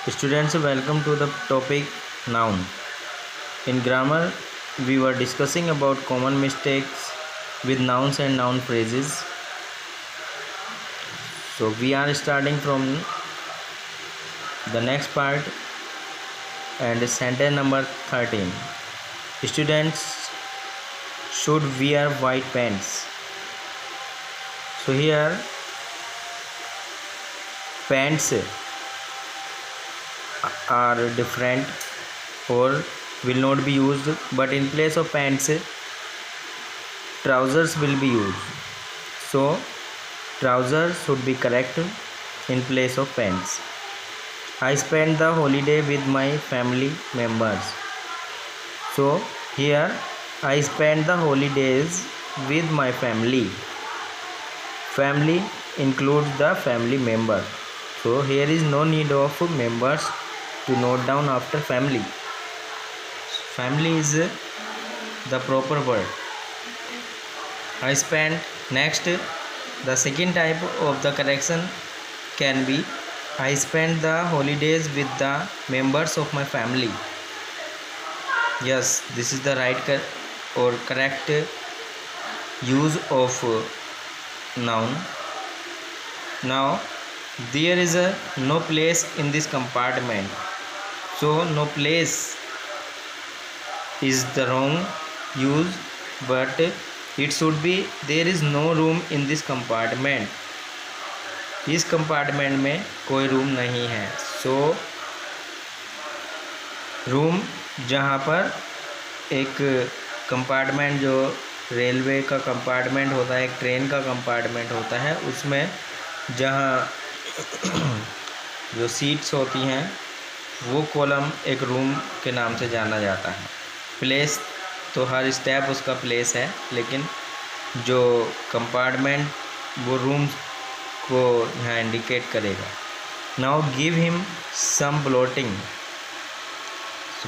Students, welcome to the topic noun. In grammar, we were discussing about common mistakes with nouns and noun phrases. So we are starting from the next part and sentence number 13. Students should wear white pants. So here pants are different or will not be used, but in place of pants trousers will be used. So trousers should be correct in place of pants. I spent the holiday with my family members. So here I spent the holidays with my family. Family includes the family member. So here is no need of members to note down after family. Family is the proper word. I spent. Next, the second type of the correction can be I spent the holidays with the members of my family. Yes, this is the right or correct use of noun. Now there is no place in this compartment. So no place is the wrong use, but it should be there is no room in this compartment. इस compartment में कोई room नहीं है. सो room जहाँ पर एक compartment जो railway का कंपार्टमेंट होता है, एक ट्रेन का कंपार्टमेंट होता है, उसमें जहाँ जो सीट्स होती हैं वो कॉलम एक रूम के नाम से जाना जाता है. प्लेस तो हर स्टेप उसका प्लेस है, लेकिन जो कंपार्टमेंट वो रूम को यहाँ इंडिकेट करेगा. Now give him some blotting.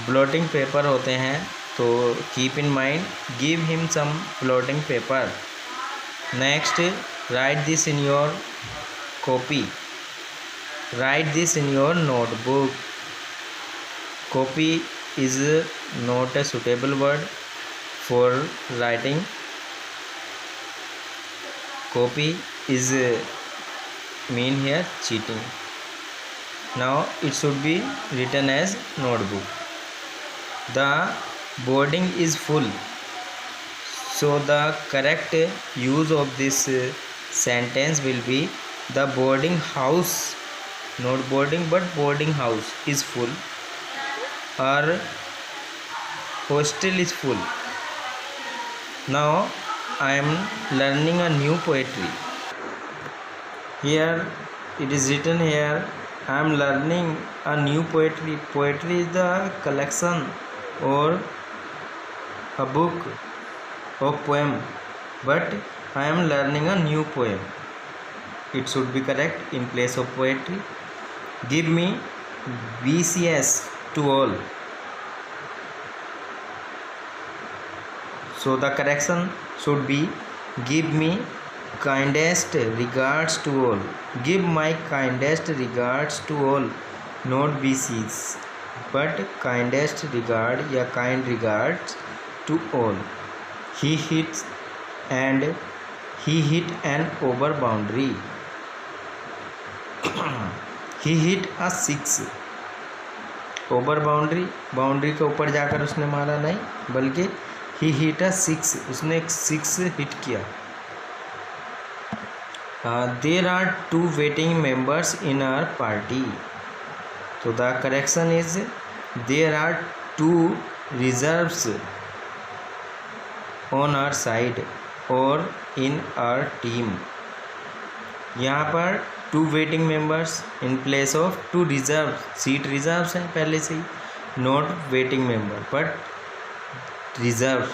Blotting paper होते हैं, तो keep in mind give him some blotting paper. Next, write this in your copy. Write this in your notebook. Copy is not a suitable word for writing. Copy is mean here cheating. Now it should be written as notebook. The boarding is full. So the correct use of this sentence will be the boarding house, not boarding but boarding house is full, or hostel is full. Now I am learning a new poetry. Here it is written here I am learning a new poetry. Poetry is the collection or a book of poem, but I am learning a new poem. It should be correct in place of poetry. Give me BCS to all. So the correction should be give me kindest regards to all. Give my kindest regards to all, not BCs, but kindest regard या kind regards to all. He hit an over boundary. He hit a 6. Over boundary के ऊपर जाकर उसने मारा नहीं, बल्कि ही hit अ 6, उसने एक 6 हिट किया. There are 2 waiting members in our party. तो the correction is there are 2 reserves on our side और इन आवर टीम. यहाँ पर 2 waiting members in place of 2 reserve. Seat reserves हैं पहले से ही, not waiting member but reserve.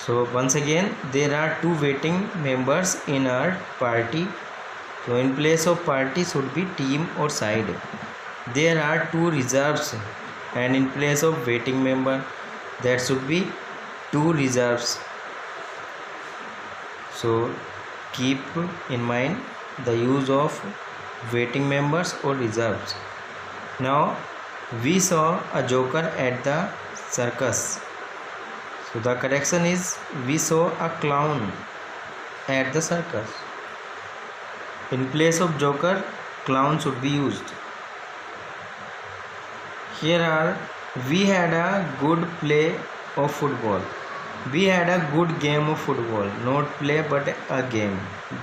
So once again there are 2 waiting members in our party. तो in place of party should be team और side. There are 2 reserves and in place of waiting member that should be 2 reserves. So keep in mind the use of waiting members or reserves. Now we saw a joker at the circus. So the correction is we saw a clown at the circus. In place of joker, clown should be used. Here are we had a good play of football. We had a good game of football, not play but a game.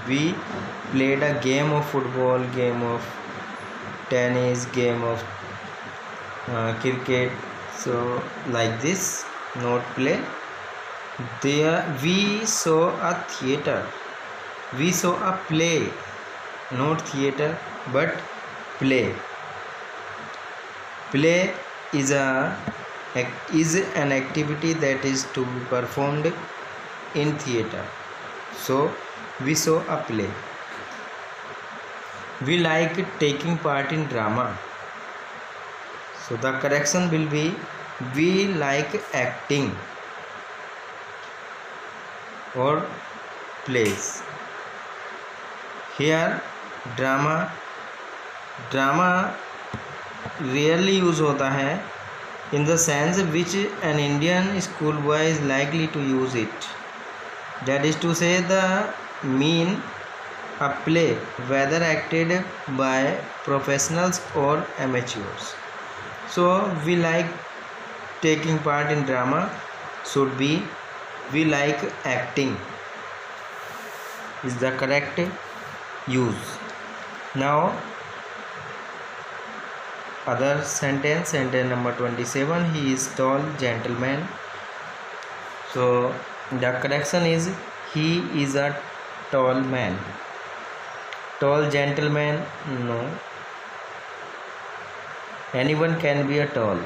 We played a game of football, game of tennis, game of cricket. So like this, not play. There we saw a theater. We saw a play, not theater but play. Play is an activity that is to be performed in theater. So we saw a play. We like taking part in drama. So the correction will be we like acting or plays. Here drama rarely use होता है in the sense which an Indian schoolboy is likely to use it. That is to say, the mean a play whether acted by professionals or amateurs. So we like taking part in drama should be we like acting is the correct use. Now other sentence number 27, he is tall gentleman. So the correction is he is a tall man. Tall gentleman, no, anyone can be a tall,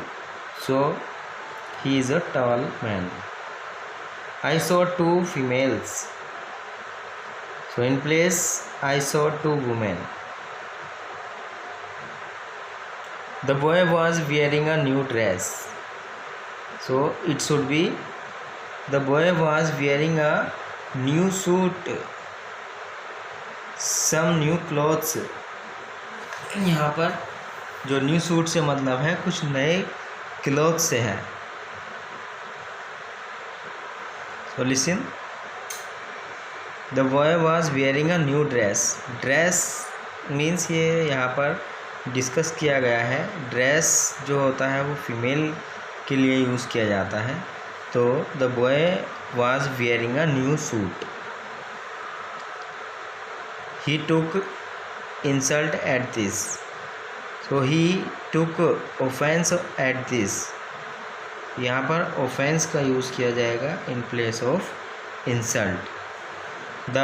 so he is a tall man. I saw two females. So in place I saw two women. The boy was wearing a new dress. So it should be the boy was wearing a new suit, some new clothes. यहाँ पर जो new suit से मतलब है कुछ नए cloth से है. So listen, the boy was wearing a new dress. Dress means ये यहाँ पर डिस्कस किया गया है. ड्रेस जो होता है वो फीमेल के लिए यूज़ किया जाता है. तो the boy was wearing a new suit. He took insult at this. So he took offence at this. यहाँ पर ऑफेंस का यूज़ किया जाएगा in place of insult. The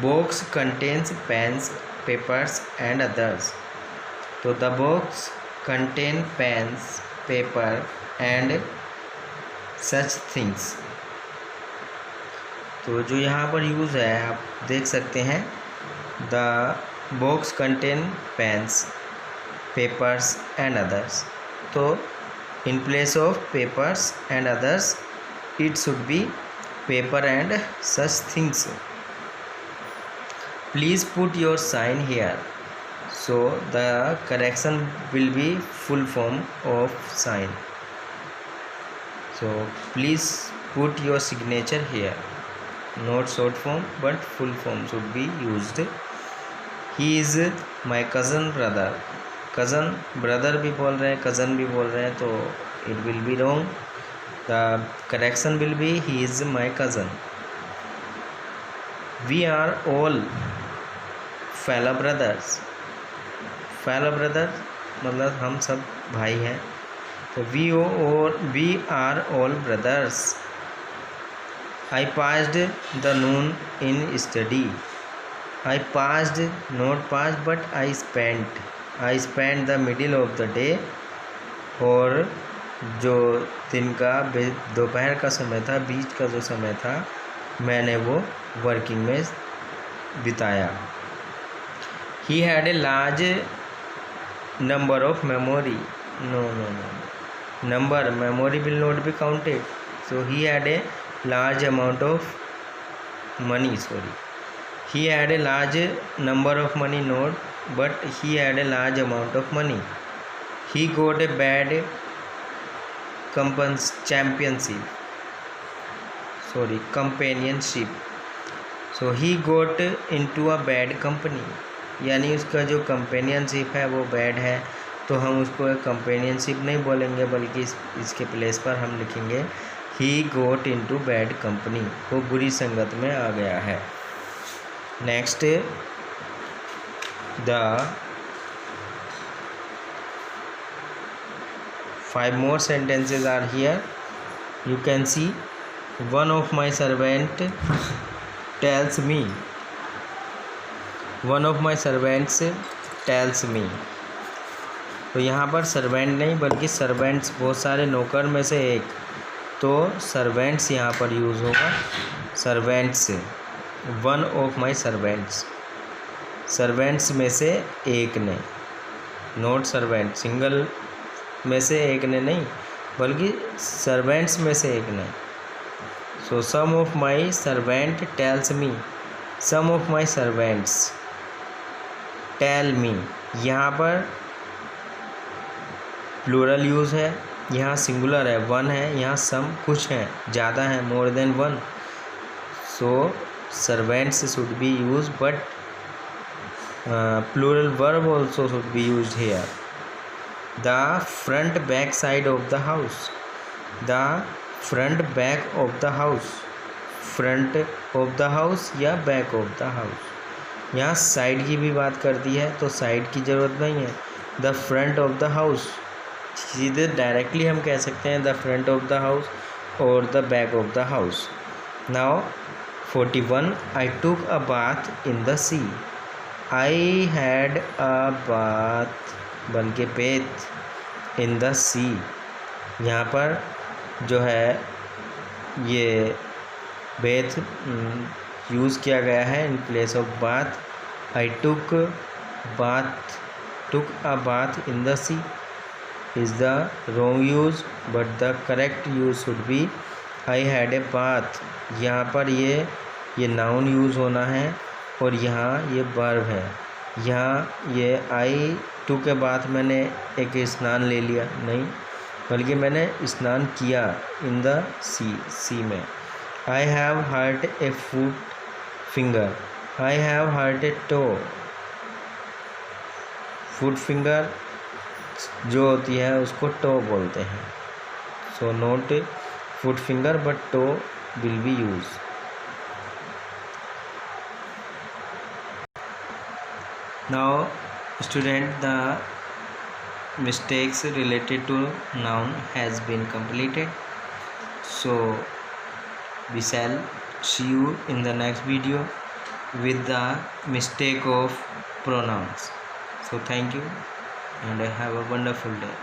box contains pens, papers and others. तो the box contain pens, paper and such things. तो जो यहाँ पर यूज़ है आप देख सकते हैं. The box contain pens, papers and others. तो in place of papers and others it should be paper and such things. Please put your sign here. So the correction will be full form of sign. So please put your signature here. Not short form but full form should be used. He is my cousin brother. Cousin brother भी बोल रहे हैं, cousin भी बोल रहे हैं, तो it will be wrong. The correction will be he is my cousin. We are all fellow brothers. Fellow brother मतलब हम सब भाई हैं. तो we are all brothers. I passed the noon in study. I passed not passed but I spend the middle of the day. और जो दिन का दोपहर का समय था, बीच का जो समय था, मैंने वो वर्किंग में बिताया. He had a large number of memory. No. Number memory will not be counted. So he had a large amount of money. He had a large number of money. Not but he had a large amount of money. He got a bad companionship. So he got into a bad company. यानी उसका जो companionship है वो bad है, तो हम उसको companionship नहीं बोलेंगे, बल्कि इसके प्लेस पर हम लिखेंगे ही गोट इनटू बैड कंपनी, वो बुरी संगत में आ गया है। Next, the 5 more sentences are here. You can see, one of my servant tells me. One of my servants tells me. तो यहाँ पर सर्वेंट नहीं बल्कि सर्वेंट्स, बहुत सारे नौकर में से एक, तो सर्वेंट्स यहाँ पर यूज़ होगा। Servants, one of my servants, servants में से एक ने, नॉट सर्वेंट, सिंगल में से एक ने नहीं बल्कि सर्वेंट्स में से एक ने। So some of my servant tells me, some of my servants tell me, यहाँ पर प्लूरल यूज़ है, यहाँ सिंगुलर है, वन है, यहाँ सम कुछ है, ज़्यादा है, more than one. So servants should be use, but plural verb also should be use here. The front back side of the house, the front back of the house, front of the house या back of the house. यहाँ side की भी बात कर दी है तो side की ज़रूरत नहीं है। The front of the house, सीधे डायरेक्टली हम कह सकते हैं the front of the house और the back of the house. Now 41, I took a bath in the sea, I had a bath, बल्कि बेथ, इन द सी, यहाँ पर जो है ये बेथ यूज़ किया गया है in place of bath. I took a bath in the sea is the wrong use, but the correct use should be I had a bath। यहाँ पर ये नाउन यूज़ होना है और यहाँ ये वर्ब है। यहाँ ये आई टू के बाद मैंने एक स्नान ले लिया नहीं, बल्कि मैंने स्नान किया इन द सी में। I have hurt a foot finger, I have hurt a toe, foot finger जो होती है उसको टो बोलते हैं। So note foot finger but toe will be use. Now student, the mistakes related to noun has been completed, so we shall see you in the next video with the mistake of pronouns. So thank you and have a wonderful day.